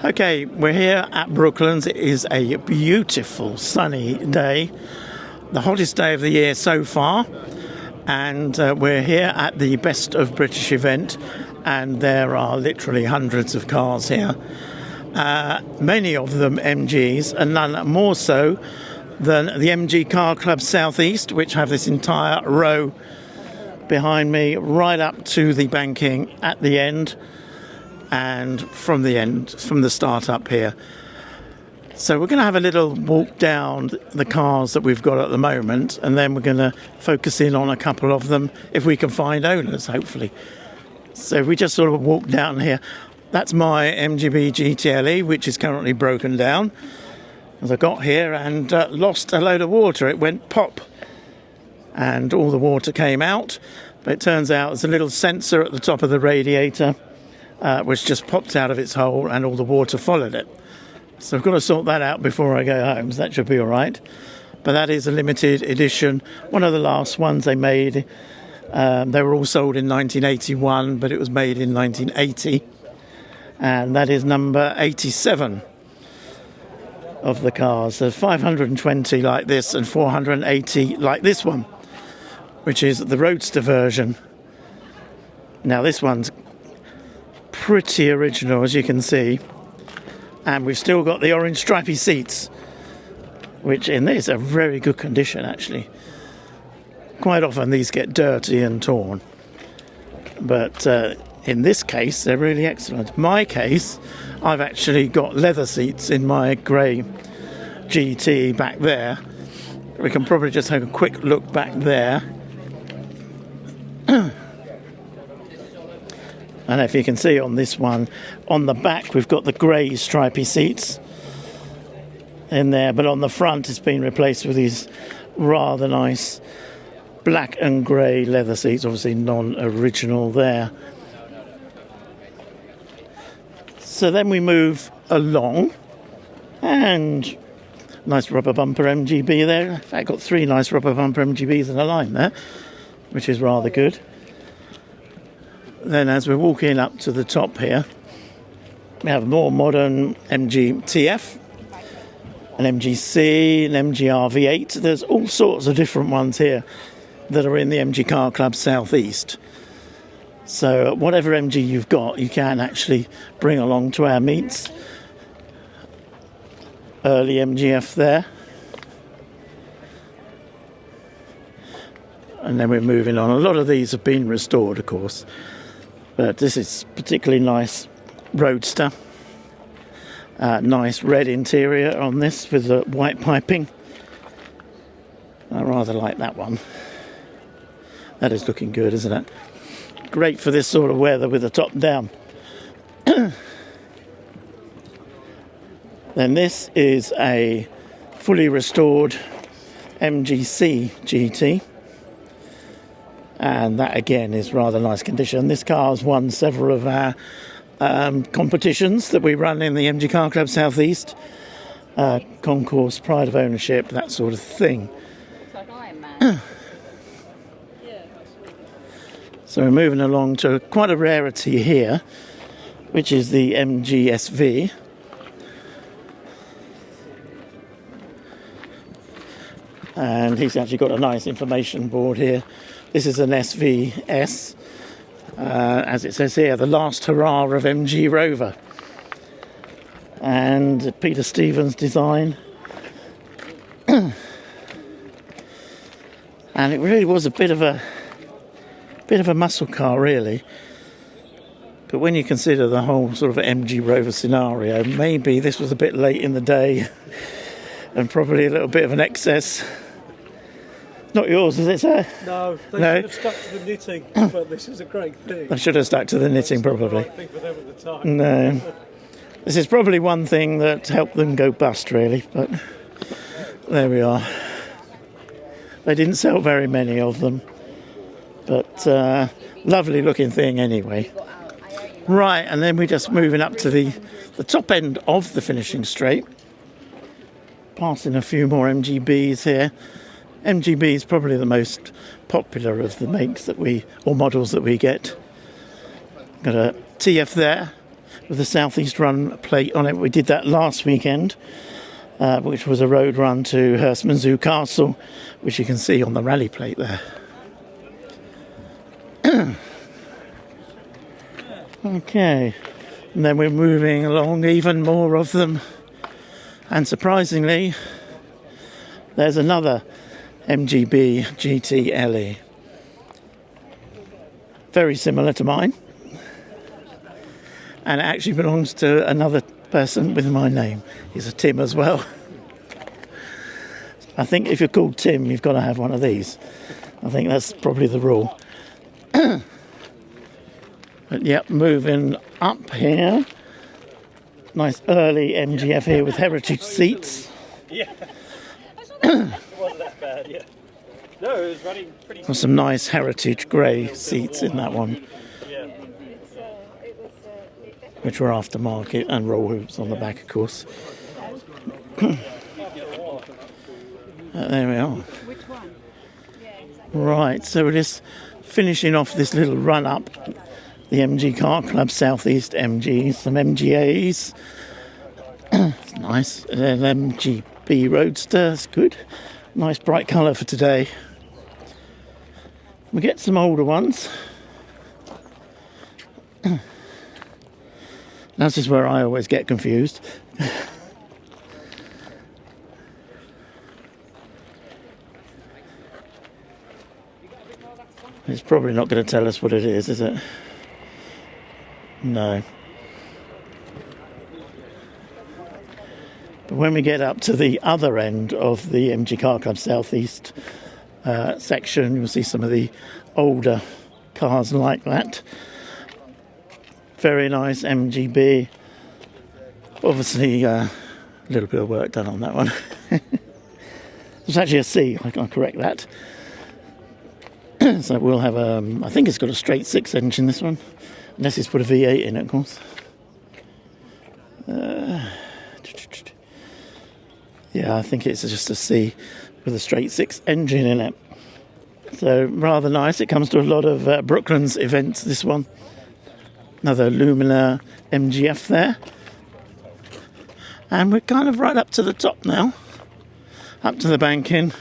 Okay, we're here at Brooklands. It is a beautiful sunny day, the hottest day of the year so far, and we're here at the Best of British event, and there are literally hundreds of cars here, many of them MGs, and none more so than the MG Car Club South East, which have this entire row behind me right up to the banking at the end, and from the start up here. So we're going to have a little walk down the cars that we've got at the moment, and then we're going to focus in on a couple of them if we can find owners, hopefully. So if we just sort of walk down here, that's my MGB GTLE, which is currently broken down, as I got here and lost a load of water. It went pop and all the water came out, but it turns out there's a little sensor at the top of the radiator which just popped out of its hole, and all the water followed it. So I've got to sort that out before I go home, so that should be all right. But that is a limited edition, one of the last ones they made. They were all sold in 1981, but it was made in 1980, and that is number 87 of the cars. There's 520 like this and 480 like this one, which is the Roadster version. Now this one's pretty original, as you can see, and we've still got the orange stripy seats, which in this are very good condition actually. Quite often these get dirty and torn, but in this case they're really excellent. My case, I've actually got leather seats in my grey GT back there. We can probably just have a quick look back there. And if you can see on this one, on the back we've got the grey stripy seats in there, but on the front it's been replaced with these rather nice black and grey leather seats, obviously non-original there. So then we move along, and nice rubber bumper MGB there. In fact, got three nice rubber bumper MGBs in a line there, which is rather good. Then as we're walking up to the top here, we have a more modern MG TF, an MGC, an MGR V8. There's all sorts of different ones here that are in the MG Car Club South East. So whatever MG you've got, you can actually bring along to our meets. Early MGF there. And then we're moving on. A lot of these have been restored, of course. But this is particularly nice Roadster. Nice red interior on this with the white piping. I rather like that one. That is looking good, isn't it? Great for this sort of weather with the top down. Then this is a fully restored MGC GT. And that again is rather nice condition. This car has won several of our competitions that we run in the MG Car Club South East. Concourse, pride of ownership, that sort of thing. Looks like Iron Man. So we're moving along to quite a rarity here, which is the MGSV. And he's actually got a nice information board here. This is an SVS, as it says here, the last hurrah of MG Rover. And Peter Stevens design. And it really was a bit of a muscle car, really. But when you consider the whole sort of MG Rover scenario, maybe this was a bit late in the day and probably a little bit of an excess. Not yours, is it, sir? No, they No? should have stuck to the knitting, but this is a great thing. I should have stuck to the knitting, It's not the probably. right thing for them at the time. No. This is probably one thing that helped them go bust, really, but there we are. They didn't sell very many of them, but lovely looking thing anyway. Right, and then we're just moving up to the top end of the finishing straight. Passing a few more MGBs here. MGB is probably the most popular of the makes that or models that we get. Got a TF there, with the South East Run plate on it. We did that last weekend, which was a road run to Hurstman Zoo Castle, which you can see on the rally plate there. Okay, and then we're moving along, even more of them, and surprisingly there's another MGB GT LE, very similar to mine, and it actually belongs to another person with my name. He's a Tim as well. I think if you're called Tim, you've got to have one of these. I think that's probably the rule. But yep, moving up here. Nice early MGF here with heritage seats. Yeah. It wasn't that bad, yeah. No, it was running pretty good. Some nice heritage grey seats in that one, Yeah. which were aftermarket, and roll hoops on the back, of course. There we are. Which one? Yeah, exactly. Right, so we're just finishing off this little run up the MG Car Club Southeast MG, some MGAs. It's nice. An MGB Roadster, it's good. Nice bright colour for today. We get some older ones. This is where I always get confused. It's probably not going to tell us what it is it? No. But when we get up to the other end of the MG Car Club Southeast section, you'll see some of the older cars like that. Very nice MGB. Obviously, a little bit of work done on that one. It's actually a C, I can correct that. So we'll have I think it's got a straight 6 engine, this one. Unless it's put a V8 in it, of course. Yeah, I think it's just a C with a straight 6 engine in it. So rather nice. It comes to a lot of Brooklands events, this one. Another Lumina MGF there. And we're kind of right up to the top now. Up to the banking.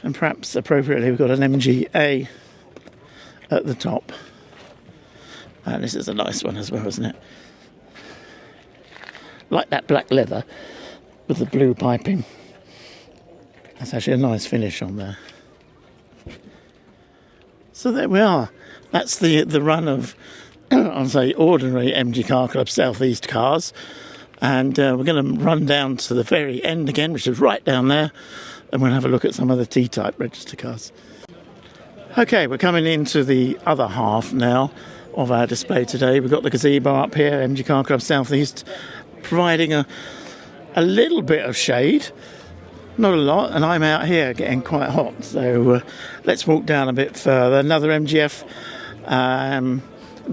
And perhaps appropriately we've got an MGA at the top. And this is a nice one as well, isn't it? Like that black leather with the blue piping. That's actually a nice finish on there. So there we are. That's the run of, I'll say, ordinary MG Car Club Southeast cars. And we're going to run down to the very end again, which is right down there. And we'll have a look at some of the T-type register cars. Okay, we're coming into the other half now of our display today. We've got the gazebo up here, MG Car Club Southeast, providing a little bit of shade. Not a lot, and I'm out here getting quite hot. So let's walk down a bit further. Another MGF.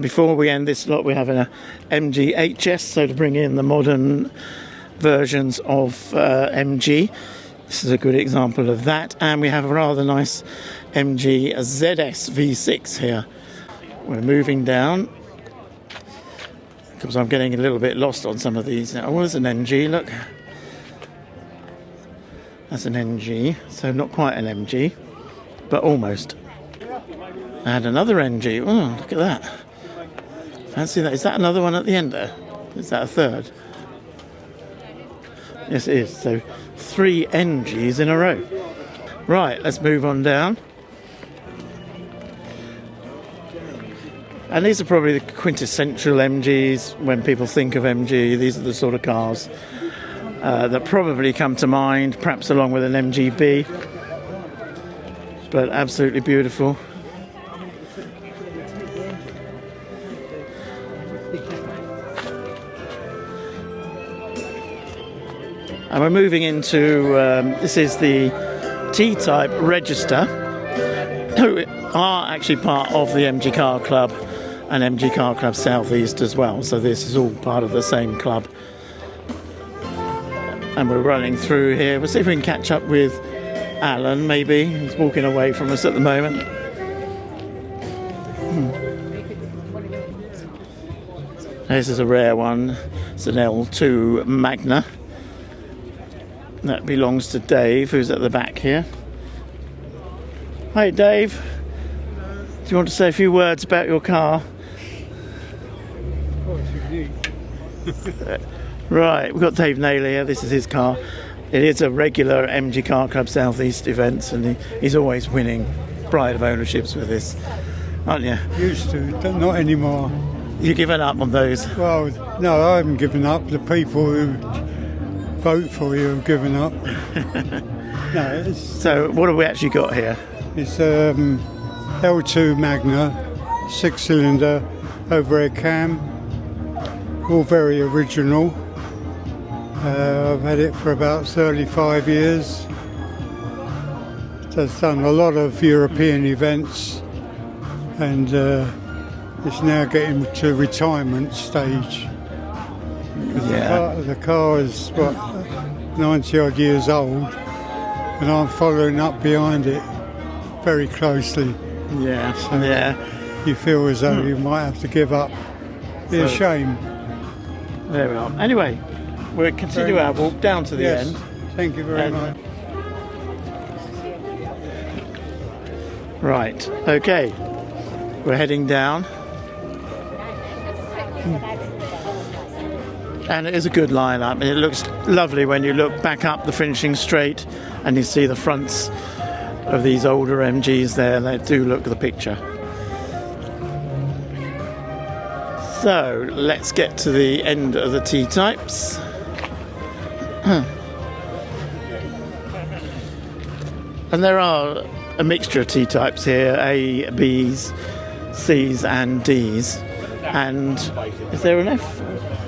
Before we end this lot, we have an MGHS, so to bring in the modern versions of MG. This is a good example of that. And we have a rather nice MG ZS V6 here. We're moving down because I'm getting a little bit lost on some of these now. Oh, there's an NG, look. That's an NG, so not quite an MG, but almost. And another NG. Oh, look at that. Fancy that. Is that another one at the end there? Is that a third? Yes, it is. So 3 NGs in a row. Right, let's move on down. And these are probably the quintessential MGs. When people think of MG, these are the sort of cars that probably come to mind, perhaps along with an MGB. But absolutely beautiful. And we're moving into, this is the T-type register, who are actually part of the MG Car Club and MG Car Club Southeast as well. So this is all part of the same club. And we're running through here. We'll see if we can catch up with Alan, maybe. He's walking away from us at the moment. This is a rare one. It's an L2 Magna. That belongs to Dave, who's at the back here. Hi, Dave. Do you want to say a few words about your car? Oh, it's unique. Right, we've got Dave Naylor here. This is his car. It is a regular MG Car Club South East events, and he's always winning pride of ownerships with this, aren't you? Used to, but not anymore. You've given up on those. Well, no, I haven't given up. The people who vote for you have given up. No, So what have we actually got here? it's L2 Magna, 6-cylinder, overhead cam, all very original. I've had it for about 35 years. It's done a lot of European events, and it's now getting to retirement stage. Yeah. The car is, what, 90 odd years old, and I'm following up behind it very closely. Yeah, So yeah. you feel as though you might have to give up. It's a shame. There we are. Anyway, we'll continue our walk down to the Yes, end. thank you very And- much. Right, okay. We're heading down. And it is a good lineup, and it looks lovely when you look back up the finishing straight and you see the fronts of these older MGs there. They do look the picture. So let's get to the end of the T-types. And there are a mixture of T-types here, A, Bs, Cs and Ds. And is there an F?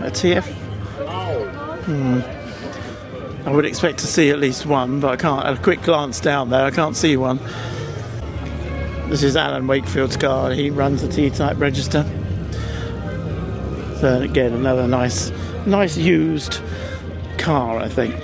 A TF? I would expect to see at least one, but I can't. At a quick glance down there, I can't see one. This is Alan Wakefield's car. He runs the T-type register. So again, another nice used car, I think.